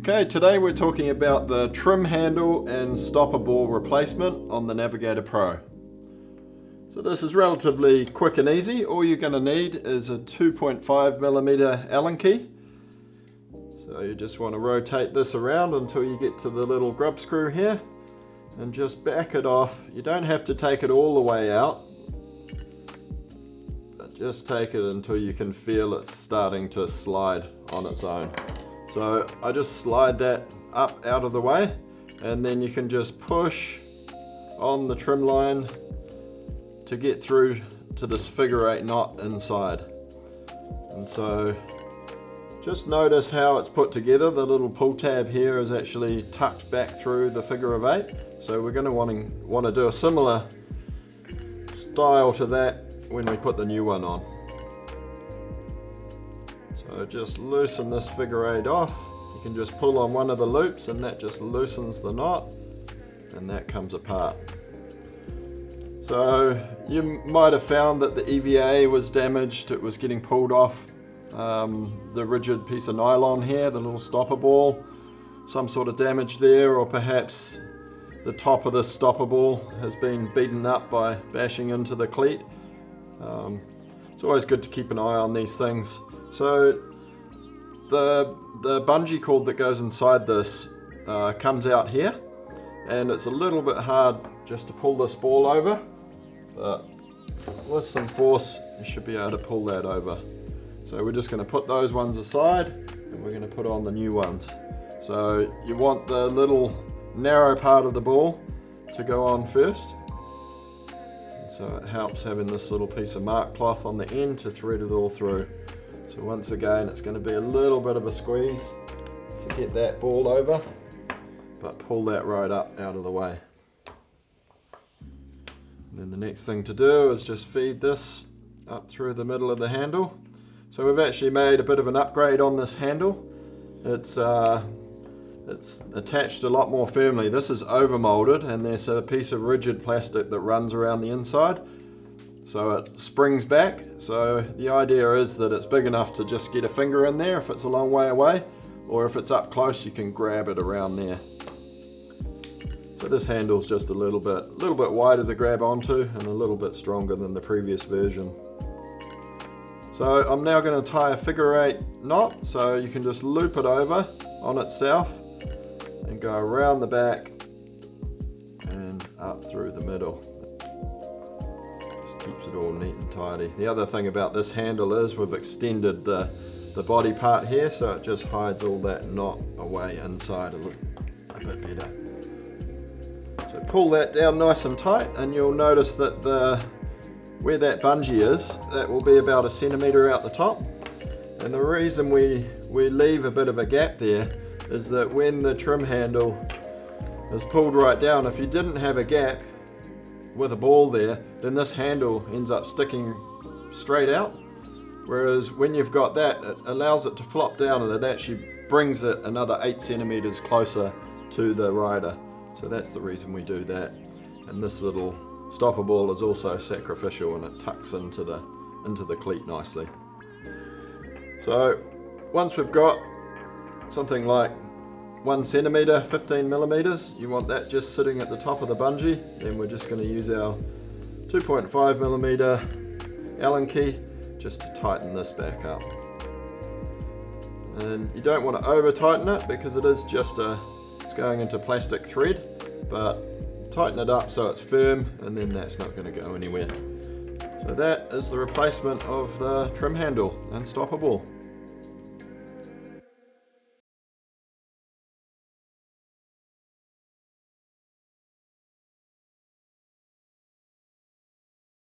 Okay, today we're talking about the trim handle and stopper ball replacement on the Navigator Pro. So this is relatively quick and easy. All you're going to need is a 2.5mm Allen key. So you just want to rotate this around until you get to the little grub screw here and just back it off. You don't have to take it all the way out, but just take it until you can feel it starting to slide on its own. So I just slide that up out of the way, and then you can just push on the trim line to get through to this figure 8 knot inside. And so just notice how it's put together. The little pull tab here is actually tucked back through the figure of 8. So we're going to want to do a similar style to that when we put the new one on. So just loosen this figure 8 off. You can just pull on one of the loops and that just loosens the knot and that comes apart. So you might have found that the EVA was damaged. It was getting pulled off the rigid piece of nylon here, the little stopper ball. Some sort of damage there, or perhaps the top of this stopper ball has been beaten up by bashing into the cleat. It's always good to keep an eye on these things. So the bungee cord that goes inside this comes out here, and it's a little bit hard just to pull this ball over, but with some force you should be able to pull that over. So we're just going to put those ones aside and we're going to put on the new ones. So you want the little narrow part of the ball to go on first. So it helps having this little piece of mark cloth on the end to thread it all through. So once again, it's going to be a little bit of a squeeze to get that ball over, but pull that right up out of the way. And then the next thing to do is just feed this up through the middle of the handle. So we've actually made a bit of an upgrade on this handle. It's attached a lot more firmly. This is overmolded, and there's a piece of rigid plastic that runs around the inside, so it springs back. So the idea is that it's big enough to just get a finger in there if it's a long way away, or if it's up close you can grab it around there. So this handle's just a little bit wider to grab onto and a little bit stronger than the previous version. So I'm now going to tie a figure 8 knot, so you can just loop it over on itself and go around the back and up through the middle. Just keeps it all neat and tidy. The other thing about this handle is we've extended the body part here, so it just hides all that knot away inside a bit better. So pull that down nice and tight, and you'll notice that where that bungee is, that will be about 1 centimetre out the top. And the reason we leave a bit of a gap there is that when the trim handle is pulled right down, if you didn't have a gap with a ball there, then this handle ends up sticking straight out. Whereas when you've got that, it allows it to flop down, and it actually brings it another 8 centimetres closer to the rider. So that's the reason we do that. And this little stopper ball is also sacrificial, and it tucks into the cleat nicely. So once we've got something like 1 centimetre, 15mm, you want that just sitting at the top of the bungee, then we're just going to use our 2.5mm Allen key just to tighten this back up. And you don't want to over tighten it because it's going into plastic thread, but tighten it up so it's firm, and then that's not going to go anywhere. So that is the replacement of the trim handle and stopper ball.